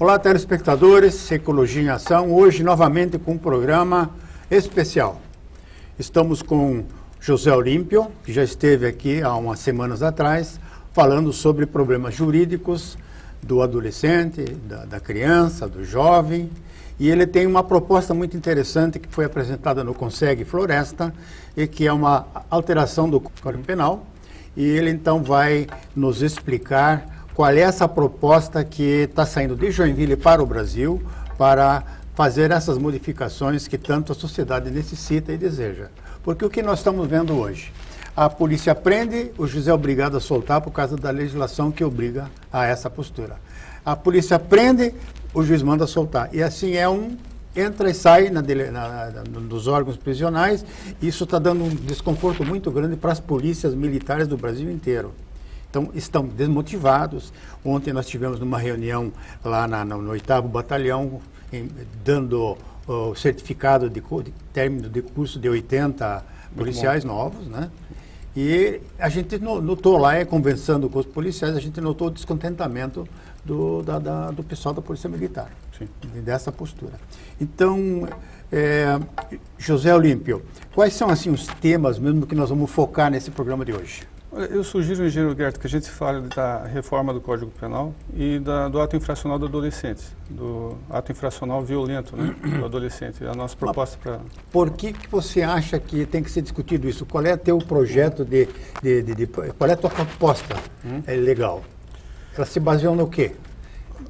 Olá, telespectadores, Ecologia em Ação, hoje novamente com um programa especial. Estamos com José Olímpio, que já esteve aqui há umas semanas atrás, falando sobre problemas jurídicos do adolescente, da criança, do jovem, e ele tem uma proposta muito interessante que foi apresentada no Conseg Floresta, e que é uma alteração do Código Penal, e ele então vai nos explicar qual é essa proposta que está saindo de Joinville para o Brasil para fazer essas modificações que tanto a sociedade necessita e deseja. Porque o que nós estamos vendo hoje? A polícia prende, o juiz é obrigado a soltar por causa da legislação que obriga a essa postura. A polícia prende, o juiz manda soltar. E assim entra e sai nos órgãos prisionais. Isso está dando um desconforto muito grande para as polícias militares do Brasil inteiro. Então, estão desmotivados. Ontem nós tivemos uma reunião lá no 8º Batalhão, dando o certificado de término de curso de 80 policiais novos, né? E a gente notou lá, conversando com os policiais, a gente notou o descontentamento do pessoal da Polícia Militar, sim, dessa postura. Então, José Olímpio, quais são assim os temas mesmo que nós vamos focar nesse programa de hoje? Eu sugiro, engenheiro Guerto, que a gente fale da reforma do Código Penal e do ato infracional do adolescente, do ato infracional violento, né, do adolescente. É a nossa proposta para... Por que você acha que tem que ser discutido isso? Qual é teu projeto qual é a tua proposta legal? Ela se baseou no quê?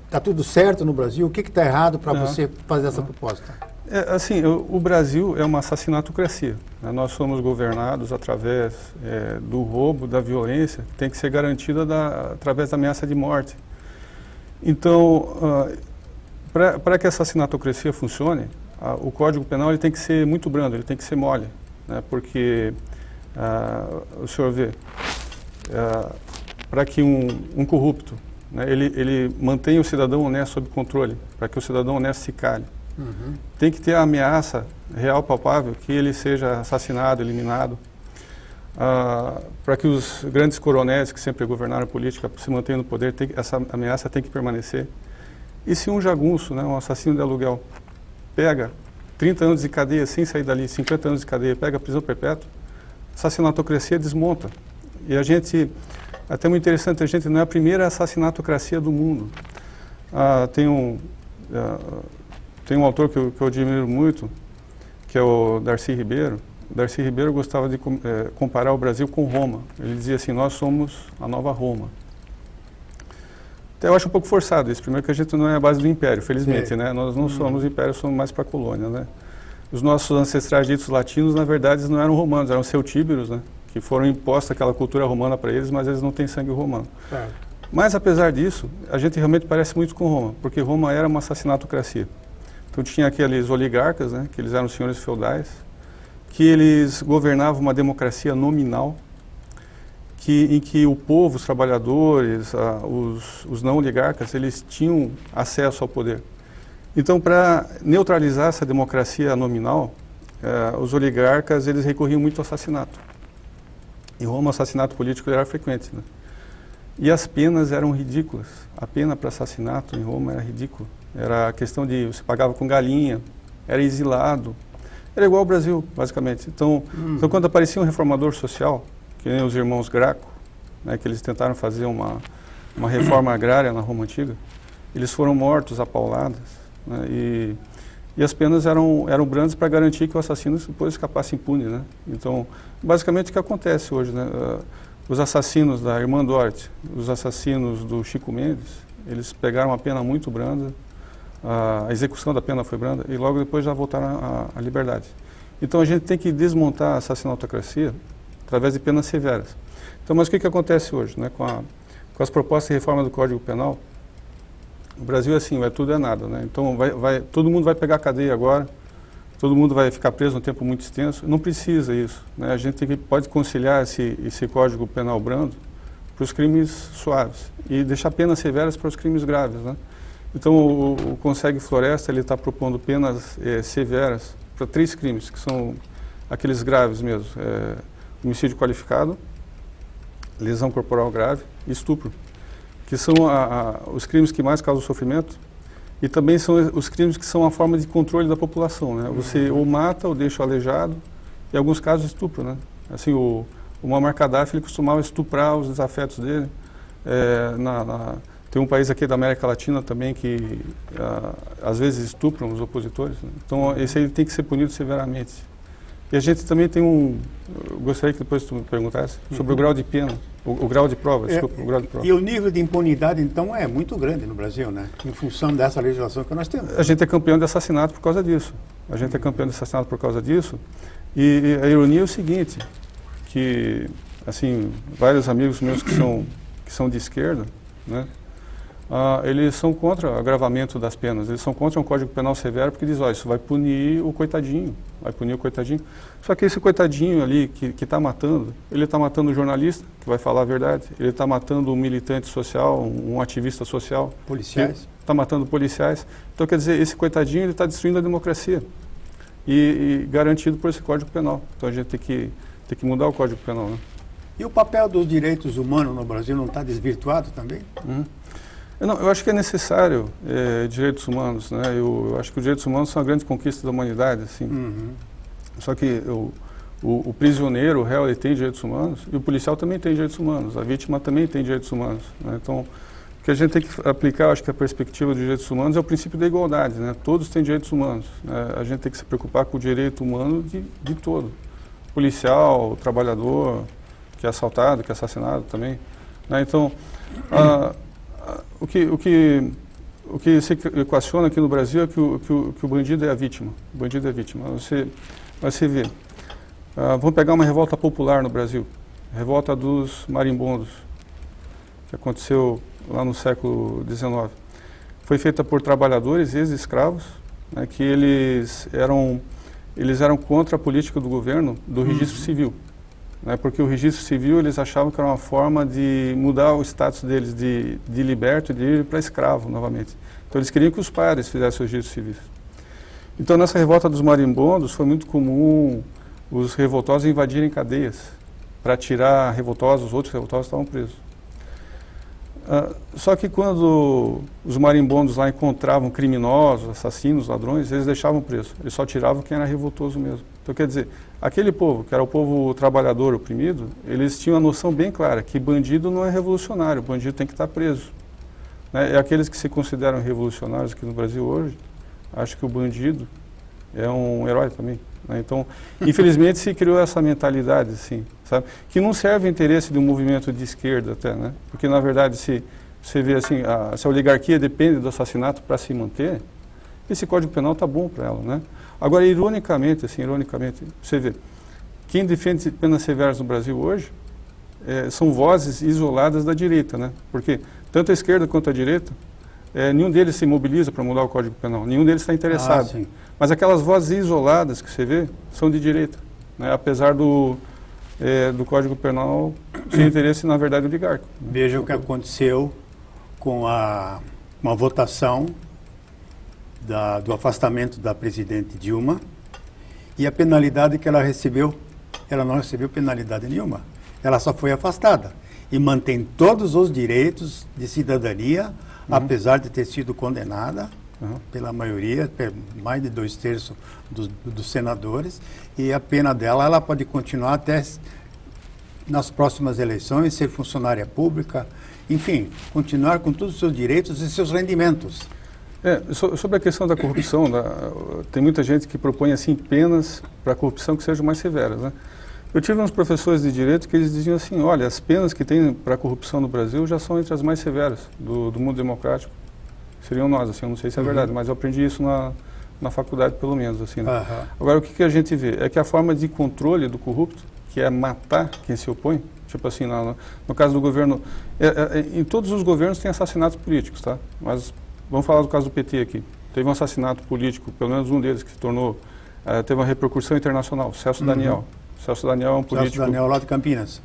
Está tudo certo no Brasil? O que está errado para você fazer essa proposta? Assim, o Brasil é uma assassinato-cracia, né? Nós somos governados através do roubo, da violência, que tem que ser garantida através da ameaça de morte. Então, para que essa assassinato-cracia funcione, o Código Penal ele tem que ser muito brando, ele tem que ser mole, né? Porque, o senhor vê, para que um corrupto, né, ele mantenha o cidadão honesto sob controle, para que o cidadão honesto se cale. Tem que ter a ameaça real, palpável, que ele seja assassinado, eliminado, para que os grandes coronéis que sempre governaram a política se mantenham no poder, essa ameaça tem que permanecer. E se um jagunço, né, um assassino de aluguel, pega 30 anos de cadeia sem sair dali, 50 anos de cadeia, pega a prisão perpétua, a assassinato-cracia desmonta. E a gente, até muito interessante, a gente não é a primeira assassinato-cracia do mundo. Tem um autor que eu admiro muito, que é o Darcy Ribeiro. O Darcy Ribeiro gostava de comparar o Brasil com Roma. Ele dizia assim, nós somos a nova Roma. Até eu acho um pouco forçado isso. Primeiro que a gente não é a base do império, felizmente, né? Nós não somos império, somos mais para a colônia, né? Os nossos ancestrais ditos latinos, na verdade, não eram romanos, eram celtíberos, né? Que foram impostas aquela cultura romana para eles, mas eles não têm sangue romano. Mas, apesar disso, a gente realmente parece muito com Roma, porque Roma era uma assassinato-cracia. Então tinha aqueles oligarcas, né, que eles eram senhores feudais, que eles governavam uma democracia nominal, em que o povo, os trabalhadores, os não oligarcas, eles tinham acesso ao poder. Então, para neutralizar essa democracia nominal, os oligarcas eles recorriam muito ao assassinato. Em Roma, o assassinato político era frequente, né? E as penas eram ridículas. A pena para assassinato em Roma era ridícula. Era a questão de você pagava com galinha, era exilado. Era igual ao Brasil, basicamente. Então quando aparecia um reformador social, que nem os irmãos Graco, né, que eles tentaram fazer uma reforma agrária na Roma Antiga, eles foram mortos a pauladas, né, e as penas eram brandas para garantir que o assassino depois escapasse impune, né? Então, basicamente o que acontece hoje, né? Os assassinos da irmã Dorothy, os assassinos do Chico Mendes, eles pegaram uma pena muito branda, a execução da pena foi branda e logo depois já voltaram à liberdade. Então a gente tem que desmontar a assassinato-cracia através de penas severas. Então, mas o que acontece hoje, né? Com as propostas de reforma do Código Penal, o Brasil é assim, é tudo é nada, né? Então todo mundo vai pegar a cadeia agora, todo mundo vai ficar preso um tempo muito extenso. Não precisa isso, né? A gente pode conciliar esse Código Penal brando para os crimes suaves e deixar penas severas para os crimes graves, né? Então, o Conseg Floresta ele está propondo penas severas para 3 crimes, que são aqueles graves mesmo: homicídio qualificado, lesão corporal grave e estupro, que são os crimes que mais causam sofrimento E também são os crimes que são uma forma de controle da população, né? Você ou mata ou deixa aleijado, em alguns casos estupro, né? Assim, o Muammar Gaddafi, ele costumava estuprar os desafetos dele. Tem um país aqui da América Latina também que às vezes estupram os opositores, né? Então esse aí tem que ser punido severamente. E a gente também tem eu gostaria que depois tu me perguntasse sobre o grau de pena, o grau de prova, desculpa, o grau de prova. E o nível de impunidade, então, é muito grande no Brasil, né? Em função dessa legislação que nós temos. A gente é campeão de assassinato por causa disso. A gente é campeão de assassinato por causa disso. E a ironia é o seguinte, que, assim, vários amigos meus que são de esquerda, né? Eles são contra o agravamento das penas, eles são contra um código penal severo porque diz, isso vai punir o coitadinho, Só que esse coitadinho ali que está matando, ele está matando um jornalista, que vai falar a verdade, ele está matando um militante social, um ativista social. Policiais. Está matando policiais. Então, quer dizer, esse coitadinho, ele está destruindo a democracia. E garantido por esse código penal. Então, a gente tem que mudar o código penal, né? E o papel dos direitos humanos no Brasil não está desvirtuado também? Eu acho que é necessário direitos humanos, né? Eu acho que os direitos humanos são a grande conquista da humanidade, assim. Só que o prisioneiro, o réu, ele tem direitos humanos e o policial também tem direitos humanos, a vítima também tem direitos humanos, né? Então, o que a gente tem que aplicar, acho que a perspectiva dos direitos humanos é o princípio da igualdade, né? Todos têm direitos humanos, né? A gente tem que se preocupar com o direito humano de todo. O policial, o trabalhador, que é assaltado, que é assassinado também, né? Então, o que se equaciona aqui no Brasil é que o bandido é a vítima. O bandido é a vítima. Você vê. Vamos pegar uma revolta popular no Brasil. Revolta dos marimbondos, que aconteceu lá no século XIX. Foi feita por trabalhadores, ex-escravos, né, que eles eram contra a política do governo do registro civil. Né, porque o registro civil eles achavam que era uma forma de mudar o status deles de liberto e de livre para escravo novamente. Então eles queriam que os padres fizessem os registros civis. Então nessa revolta dos marimbondos foi muito comum os revoltosos invadirem cadeias para tirar revoltosos, os outros revoltosos estavam presos. Só que quando os marimbondos lá encontravam criminosos, assassinos, ladrões, eles deixavam preso. Eles só tiravam quem era revoltoso mesmo. Então, quer dizer, aquele povo, que era o povo trabalhador oprimido, eles tinham a noção bem clara que bandido não é revolucionário, bandido tem que estar preso. Né? E aqueles que se consideram revolucionários aqui no Brasil hoje, acham que o bandido é um herói também. Né? Então, infelizmente, se criou essa mentalidade, assim, sabe? Que não serve o interesse de um movimento de esquerda até, né? Porque, na verdade, se você vê assim, se a oligarquia depende do assassinato para se manter, esse Código Penal está bom para ela, né? Agora, ironicamente, você vê, quem defende penas severas no Brasil hoje são vozes isoladas da direita, né? Porque tanto a esquerda quanto a direita, nenhum deles se mobiliza para mudar o Código Penal, nenhum deles está interessado. Mas aquelas vozes isoladas que você vê são de direita, né? Apesar do Código Penal ser interesse, na verdade, oligárquico. Né? Veja o que aconteceu com uma votação do afastamento da presidente Dilma e a penalidade que ela recebeu. Ela não recebeu penalidade nenhuma. Ela só foi afastada e mantém todos os direitos de cidadania, apesar de ter sido condenada pela maioria, mais de 2/3 dos senadores, e a pena dela, ela pode continuar até nas próximas eleições, ser funcionária pública, enfim, continuar com todos os seus direitos e seus rendimentos. Sobre a questão da corrupção, tem muita gente que propõe assim penas para a corrupção que sejam mais severas, né? Eu tive uns professores de direito que eles diziam assim, olha, as penas que tem para a corrupção no Brasil já são entre as mais severas do mundo democrático. Seriam nós, assim, eu não sei se é verdade, mas eu aprendi isso na faculdade, pelo menos, assim, né? Agora, o que a gente vê? É que a forma de controle do corrupto, que é matar quem se opõe, tipo assim, no caso do governo, em todos os governos tem assassinatos políticos, tá? Mas vamos falar do caso do PT aqui. Teve um assassinato político, pelo menos um deles, que se tornou, teve uma repercussão internacional, Celso Daniel. Celso Daniel é um político... Celso Daniel lá de Campinas.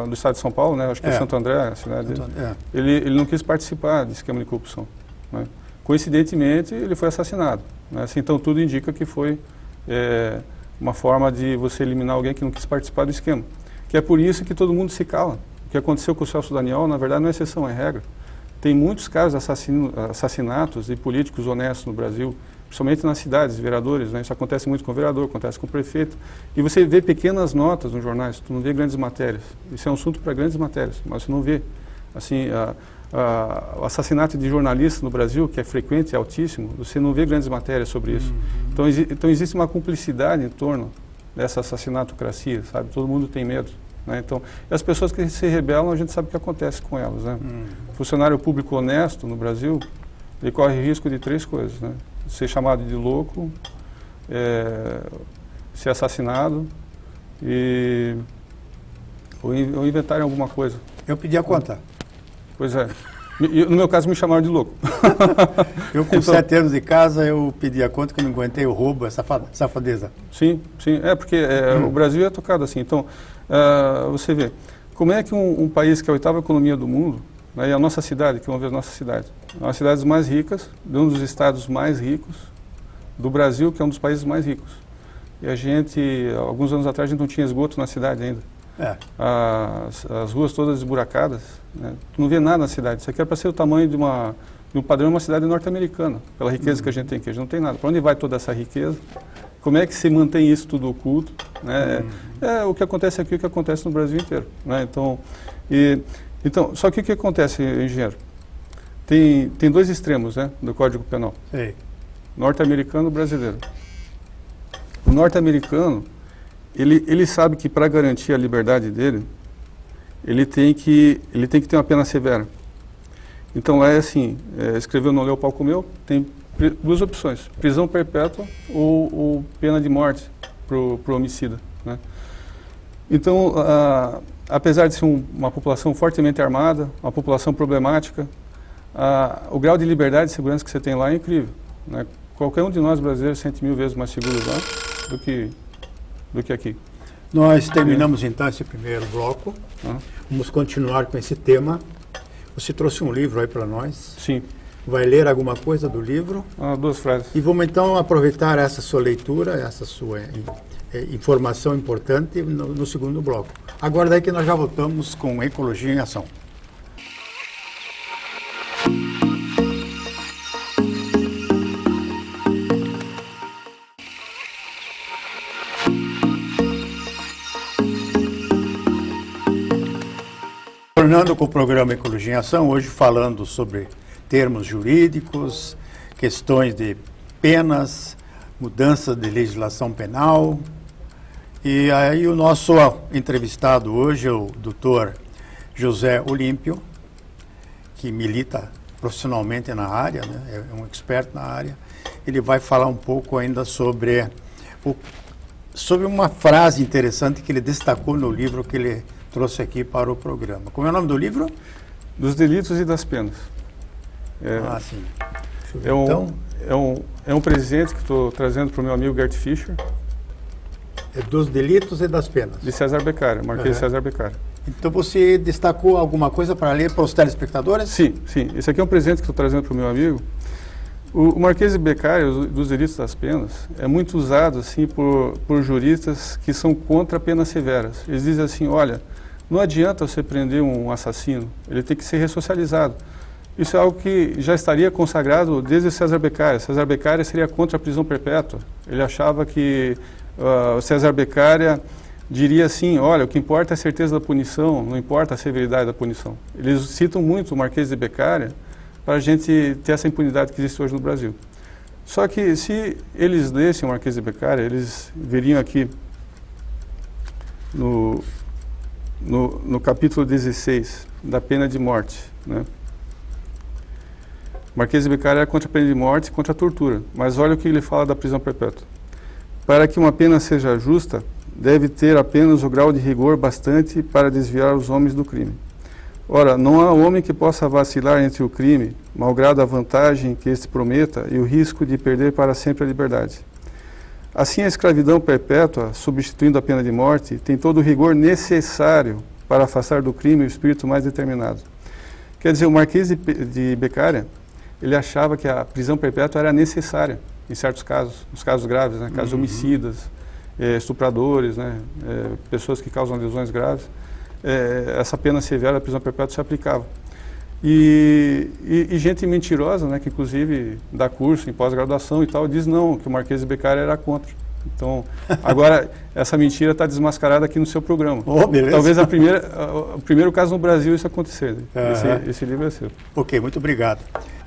Do estado de São Paulo, né? Acho que é Santo André, a cidade dele. Ele não quis participar de esquema de corrupção. Né? Coincidentemente, ele foi assassinado. Né? Assim, então, tudo indica que foi uma forma de você eliminar alguém que não quis participar do esquema. Que é por isso que todo mundo se cala. O que aconteceu com o Celso Daniel, na verdade, não é exceção, é regra. Tem muitos casos de assassinatos de políticos honestos no Brasil, principalmente nas cidades, vereadores, né? Isso acontece muito com o vereador, acontece com o prefeito. E você vê pequenas notas nos jornais, tu não vê grandes matérias. Isso é um assunto para grandes matérias, mas você não vê. Assim, o assassinato de jornalistas no Brasil, que é frequente, é altíssimo, você não vê grandes matérias sobre isso. Então existe uma cumplicidade em torno dessa assassinato-cracia, sabe? Todo mundo tem medo. Né? Então, e as pessoas que se rebelam, a gente sabe o que acontece com elas. Né? Funcionário público honesto no Brasil, ele corre risco de 3 coisas, né? Ser chamado de louco, ser assassinado ou inventarem alguma coisa. Eu pedi a conta. Pois é. No meu caso, me chamaram de louco. Eu, com 7 anos de casa, eu pedi a conta que eu não aguentei o roubo, a safadeza. Sim, sim. Porque o Brasil é tocado assim. Então, você vê, como é que um país que é a 8ª economia do mundo, né, e a nossa cidade, que vamos ver a nossa cidade, é uma das cidades mais ricas, de um dos estados mais ricos do Brasil, que é um dos países mais ricos. E a gente, alguns anos atrás, a gente não tinha esgoto na cidade ainda. As ruas todas esburacadas, né? Tu não vê nada na cidade. Isso aqui é para ser o tamanho de um padrão de uma cidade norte-americana, pela riqueza que a gente tem aqui. A gente não tem nada. Para onde vai toda essa riqueza? Como é que se mantém isso tudo oculto? Né? É o que acontece aqui, o que acontece no Brasil inteiro. Né? Então, só que o que acontece, engenheiro? Tem 2 extremos, né, do Código Penal. Norte-americano e brasileiro. O norte-americano, ele sabe que para garantir a liberdade dele, ele tem que ter uma pena severa. Então lá é assim, escreveu, não leu, o pau comeu, tem 2 opções, prisão perpétua ou pena de morte pro homicida. Né? Então, apesar de ser uma população fortemente armada, uma população problemática, o grau de liberdade e segurança que você tem lá é incrível. Né? Qualquer um de nós brasileiros se sente 1000 vezes mais seguros lá do que aqui. Nós terminamos então esse primeiro bloco. Vamos continuar com esse tema. Você trouxe um livro aí para nós. Sim. Vai ler alguma coisa do livro? 2 frases. E vamos então aproveitar essa sua leitura, essa sua informação importante no segundo bloco. Agora daí que nós já voltamos com Ecologia em Ação. Tornando com o programa Ecologia em Ação, hoje falando sobre termos jurídicos, questões de penas, mudança de legislação penal. E aí o nosso entrevistado hoje é o Dr. José Olímpio, que milita profissionalmente na área, né? É um expert na área. Ele vai falar um pouco ainda sobre uma frase interessante que ele destacou no livro que ele trouxe aqui para o programa. Como é o nome do livro? Dos Delitos e das Penas. Sim. É um presente que estou trazendo para o meu amigo Gert Fischer. É dos Delitos e das Penas. De César Beccaria, Marquês de César Beccaria. Então você destacou alguma coisa para ler para os telespectadores? Sim, sim. Esse aqui é um presente que estou trazendo para o meu amigo. O Marquês de Beccaria, dos Delitos e das Penas, é muito usado assim, por juristas que são contra penas severas. Eles dizem assim, olha, não adianta você prender um assassino, ele tem que ser ressocializado. Isso é algo que já estaria consagrado desde César Beccaria. César Beccaria seria contra a prisão perpétua. Ele achava que César Beccaria diria assim, olha, o que importa é a certeza da punição, não importa a severidade da punição. Eles citam muito o Marquês de Beccaria para a gente ter essa impunidade que existe hoje no Brasil. Só que se eles lessem o Marquês de Beccaria, eles veriam aqui no capítulo 16 da pena de morte, né? Marquês de Beccaria é contra a pena de morte e contra a tortura, mas olha o que ele fala da prisão perpétua. Para que uma pena seja justa, deve ter apenas o grau de rigor bastante para desviar os homens do crime. Ora, não há homem que possa vacilar entre o crime, malgrado a vantagem que este prometa e o risco de perder para sempre a liberdade. Assim, a escravidão perpétua, substituindo a pena de morte, tem todo o rigor necessário para afastar do crime o espírito mais determinado. Quer dizer, o Marquês de Beccaria, ele achava que a prisão perpétua era necessária em certos casos, nos casos graves, né? Casos de homicidas, estupradores, né? Pessoas que causam lesões graves. Essa pena severa, a prisão perpétua, se aplicava. E gente mentirosa, né, que inclusive dá curso em pós-graduação e tal, diz não, que o Marquês de Beccaria era contra. Então, agora, essa mentira está desmascarada aqui no seu programa. Oh, beleza. Talvez o primeiro caso no Brasil isso acontecer. Esse livro é seu. Ok, muito obrigado.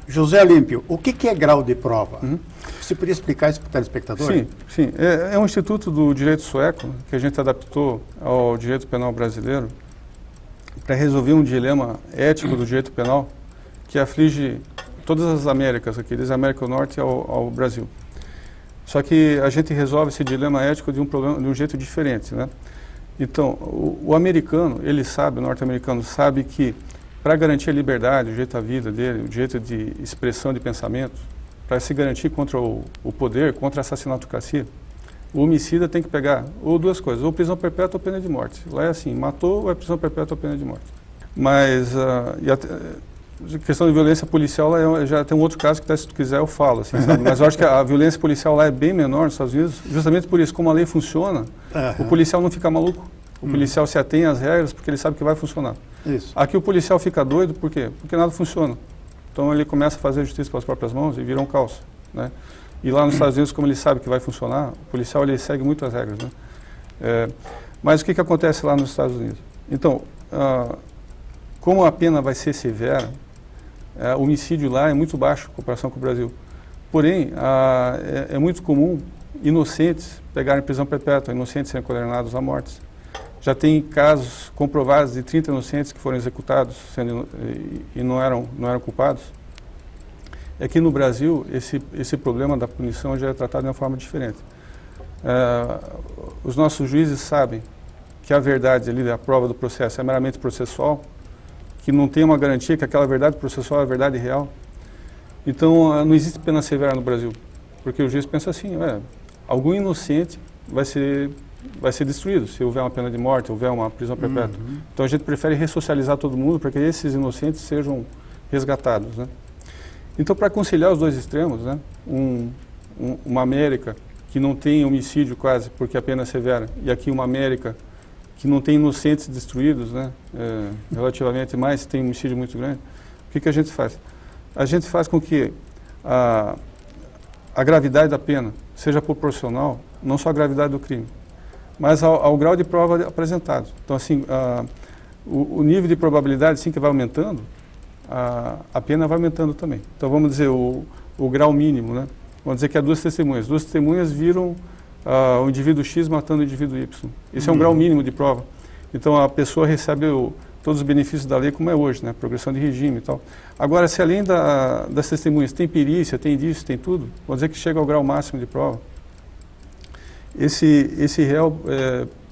José Olímpio, o que é grau de prova? Você poderia explicar isso para o telespectador? Sim. É um instituto do direito sueco que a gente adaptou ao direito penal brasileiro para resolver um dilema ético do direito penal que aflige todas as Américas, aqui, desde a América do Norte ao Brasil. Só que a gente resolve esse dilema ético de um jeito diferente, né? Então, o americano, ele sabe, o norte-americano sabe que para garantir a liberdade, o direito à vida dele, o direito de expressão de pensamento, para se garantir contra o poder, contra a assassinato-cracia, o homicida tem que pegar ou duas coisas, ou prisão perpétua ou pena de morte. Lá é assim, matou ou é prisão perpétua ou pena de morte. Mas a questão de violência policial lá já tem um outro caso que, se tu quiser, eu falo. Assim, sabe? Mas eu acho que a violência policial lá é bem menor nos Estados Unidos, justamente por isso, como a lei funciona, o policial não fica maluco. O policial se atém às regras porque ele sabe que vai funcionar. Isso. Aqui o policial fica doido, por quê? Porque nada funciona. Então ele começa a fazer justiça pelas próprias mãos e vira um caos, né? E lá nos Estados Unidos, como ele sabe que vai funcionar, o policial ele segue muito as regras, né? Mas o que acontece lá nos Estados Unidos? Então, como a pena vai ser severa, o homicídio lá é muito baixo em comparação com o Brasil. Porém, é muito comum inocentes pegarem prisão perpétua, inocentes serem condenados à morte. Já tem casos comprovados de 30 inocentes que foram executados e não eram culpados. Aqui no Brasil, esse problema da punição já é tratado de uma forma diferente. Os nossos juízes sabem que a verdade ali da prova do processo é meramente processual, que não tem uma garantia que aquela verdade processual é a verdade real. Então, não existe pena severa no Brasil, porque o juiz pensa assim, algum inocente vai ser destruído se houver uma pena de morte, houver uma prisão perpétua. Então a gente prefere ressocializar todo mundo para que esses inocentes sejam resgatados, né? Então, para conciliar os dois extremos, né, uma América que não tem homicídio quase porque a pena é severa, e aqui uma América que não tem inocentes destruídos, né, relativamente mais, tem um homicídio muito grande, o que a gente faz? A gente faz com que a gravidade da pena seja proporcional, não só à gravidade do crime, mas ao grau de prova apresentado. Então, assim, o nível de probabilidade, sim, que vai aumentando, a pena vai aumentando também. Então, vamos dizer, o grau mínimo, né? Vamos dizer que há duas testemunhas viram o indivíduo X matando o indivíduo Y. Esse é um grau mínimo de prova. Então, a pessoa recebe todos os benefícios da lei como é hoje, né? Progressão de regime e tal. Agora, se além das testemunhas tem perícia, tem indício, tem tudo, vamos dizer que chega ao grau máximo de prova, esse réu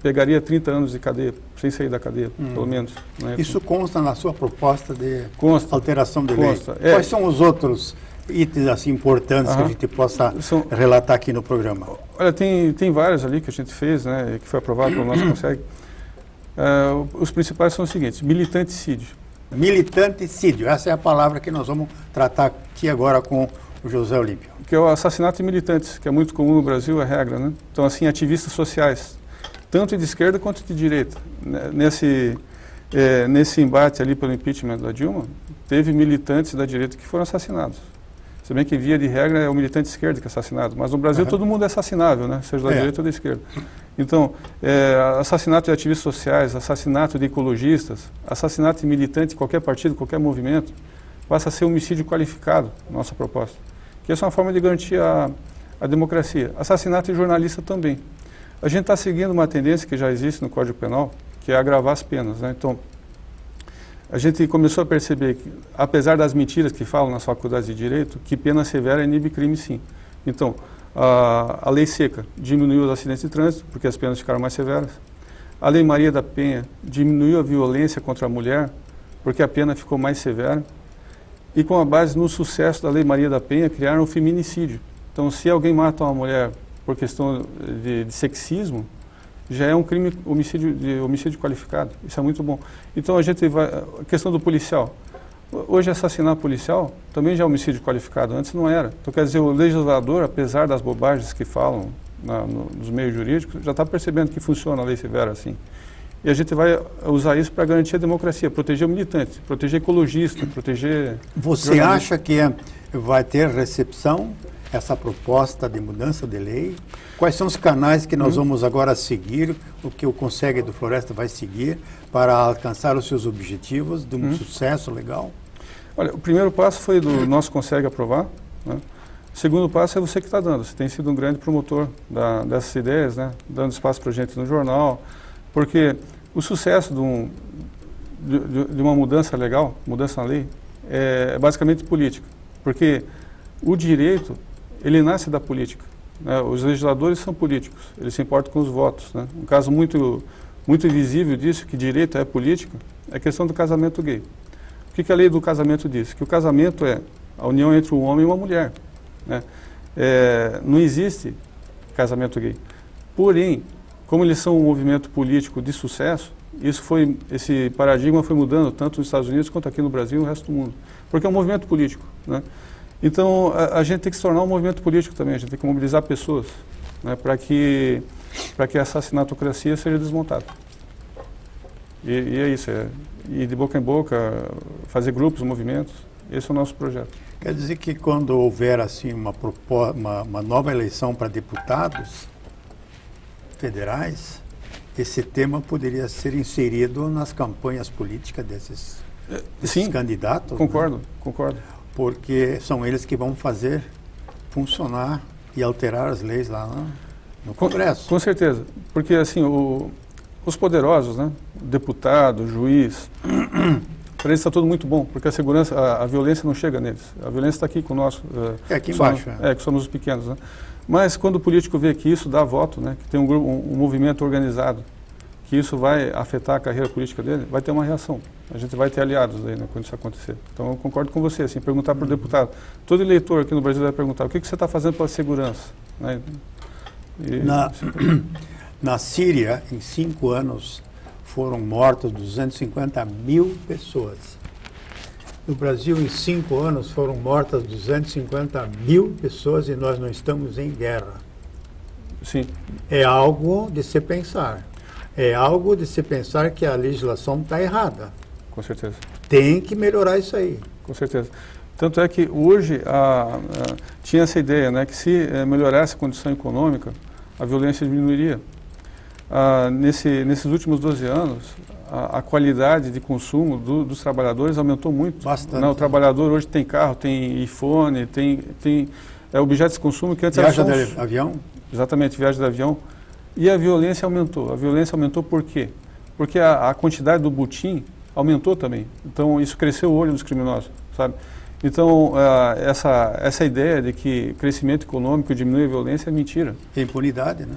pegaria 30 anos de cadeia, sem sair da cadeia, pelo menos. Né? Isso consta na sua proposta de consta, alteração de lei? Consta. Quais são os outros itens assim, importantes que a gente possa relatar aqui no programa? Olha, tem vários ali que a gente fez, né, que foi aprovado pelo nosso Conselho. Os principais são os seguintes: militanticídio. Militanticídio, essa é a palavra que nós vamos tratar aqui agora com o José Olímpio. Que é o assassinato de militantes, que é muito comum no Brasil, é regra, né? Então, assim, ativistas sociais, tanto de esquerda quanto de direita. Nesse embate ali pelo impeachment da Dilma, teve militantes da direita que foram assassinados. Se bem que, via de regra, é o militante de esquerda que é assassinado. Mas no Brasil todo mundo é assassinável, né? Seja da direita ou da esquerda. Então, assassinato de ativistas sociais, assassinato de ecologistas, assassinato de militante de qualquer partido, qualquer movimento, passa a ser homicídio qualificado, nossa proposta. Que essa é uma forma de garantir a democracia. Assassinato de jornalista também. A gente está seguindo uma tendência que já existe no Código Penal, que é agravar as penas, né? Então, a gente começou a perceber que, apesar das mentiras que falam nas faculdades de Direito, que pena severa inibe crime, sim. Então, a Lei Seca diminuiu os acidentes de trânsito, porque as penas ficaram mais severas. A Lei Maria da Penha diminuiu a violência contra a mulher, porque a pena ficou mais severa. E com a base no sucesso da Lei Maria da Penha, criaram o feminicídio. Então, se alguém mata uma mulher por questão de sexismo, já é um crime homicídio qualificado. Isso é muito bom. Então, a questão do policial. Hoje, assassinar policial também já é homicídio qualificado. Antes não era. Então, quer dizer, o legislador, apesar das bobagens que falam nos meios jurídicos, já está percebendo que funciona a lei severa assim. E a gente vai usar isso para garantir a democracia, proteger o militante, proteger ecologista, proteger... Você acha que vai ter recepção essa proposta de mudança de lei? Quais são os canais que nós vamos agora seguir, o que o Consegue do Floresta vai seguir para alcançar os seus objetivos de um sucesso legal? Olha, o primeiro passo foi do nosso Consegue aprovar, né? O segundo passo é você que está dando. Você tem sido um grande promotor dessas ideias, né? Dando espaço para a gente no jornal, porque o sucesso de uma mudança legal, mudança na lei, é basicamente política, porque o direito, ele nasce da política, né? Os legisladores são políticos, eles se importam com os votos, né? Um caso muito visível disso, que direito é política, é a questão do casamento gay. O que a lei do casamento diz? Que o casamento é a união entre um homem e uma mulher, né? Não existe casamento gay. Porém, como eles são um movimento político de sucesso, esse paradigma foi mudando tanto nos Estados Unidos quanto aqui no Brasil e no resto do mundo. Porque é um movimento político, né? Então, a gente tem que se tornar um movimento político também, a gente tem que mobilizar pessoas, né, para que essa assinatocracia seja desmontada. E é isso, ir de boca em boca, fazer grupos, movimentos, esse é o nosso projeto. Quer dizer que quando houver assim uma nova eleição para deputados federais, esse tema poderia ser inserido nas campanhas políticas desses candidatos? Concordo, né? Concordo. Porque são eles que vão fazer funcionar e alterar as leis lá no Congresso. Com certeza, porque assim, os poderosos, né, deputado, juiz, para eles está tudo muito bom, porque a segurança, a violência não chega neles. A violência está aqui conosco. Aqui embaixo. Que somos os pequenos, né? Mas quando o político vê que isso dá voto, né, que tem um movimento organizado, que isso vai afetar a carreira política dele, vai ter uma reação. A gente vai ter aliados aí, né, quando isso acontecer. Então eu concordo com você, assim, perguntar para o deputado. Todo eleitor aqui no Brasil vai perguntar, o que você está fazendo pela segurança? Né? Na Síria, em 5 anos, foram mortas 250 mil pessoas. No Brasil, em 5 anos, foram mortas 250 mil pessoas e nós não estamos em guerra. Sim. É algo de se pensar. É algo de se pensar que a legislação está errada. Com certeza. Tem que melhorar isso aí. Com certeza. Tanto é que hoje tinha essa ideia, né, que se melhorasse a condição econômica, a violência diminuiria. Nesses últimos 12 anos, a qualidade de consumo dos trabalhadores aumentou muito. Bastante. Não, o trabalhador hoje tem carro, tem iPhone, tem objetos de consumo que antes eram Viagem de avião? Exatamente, viagem de avião. E a violência aumentou. A violência aumentou por quê? Porque a quantidade do butim aumentou também. Então, isso cresceu o olho dos criminosos, sabe? Então, essa ideia de que crescimento econômico diminui a violência é mentira. É impunidade, né?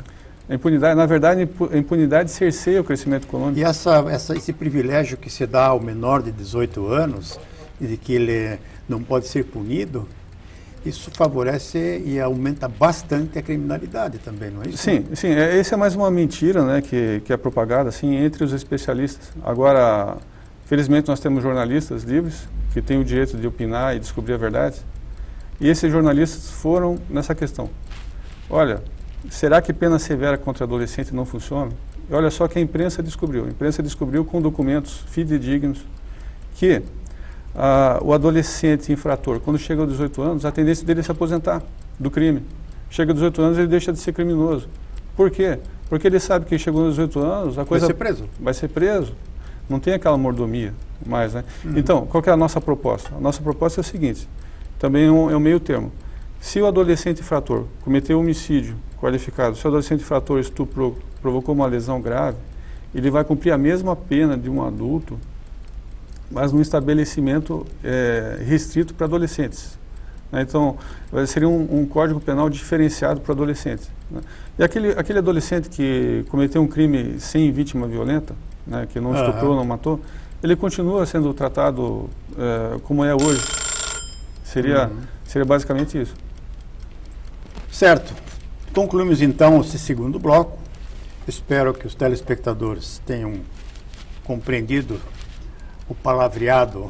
A impunidade, na verdade, a impunidade cerceia o crescimento econômico. E esse privilégio que se dá ao menor de 18 anos, de que ele não pode ser punido, isso favorece e aumenta bastante a criminalidade também, não é isso? Sim, sim. Essa é mais uma mentira, né, que é propagada assim, entre os especialistas. Agora, felizmente, nós temos jornalistas livres que têm o direito de opinar e descobrir a verdade. E esses jornalistas foram nessa questão. Olha, será que pena severa contra adolescente não funciona? E olha só que a imprensa descobriu. A imprensa descobriu com documentos fidedignos que o adolescente infrator, quando chega aos 18 anos, a tendência dele é se aposentar do crime. Chega aos 18 anos, ele deixa de ser criminoso. Por quê? Porque ele sabe que chegou aos 18 anos, a coisa... Vai ser preso. Vai ser preso. Não tem aquela mordomia mais, né? Então, qual que é a nossa proposta? A nossa proposta é a seguinte, também é um meio termo. Se o adolescente infrator cometeu homicídio qualificado, se o adolescente infrator estuprou, provocou uma lesão grave, ele vai cumprir a mesma pena de um adulto, mas num estabelecimento restrito para adolescentes. Né? Então, seria um código penal diferenciado para adolescentes. Né? E aquele adolescente que cometeu um crime sem vítima violenta, né, que não estuprou, não matou, ele continua sendo tratado como é hoje. Seria basicamente isso. Certo. Concluímos então esse segundo bloco. Espero que os telespectadores tenham compreendido o palavreado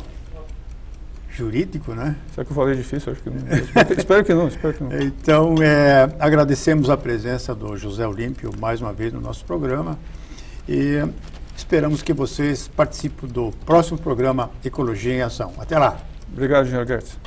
jurídico, né? Será que eu falei difícil? Acho que não. Espero que não. Então, agradecemos a presença do José Olímpio mais uma vez no nosso programa e Esperamos que vocês participem do próximo programa Ecologia em Ação. Até lá. Obrigado, engenheiro Gertz.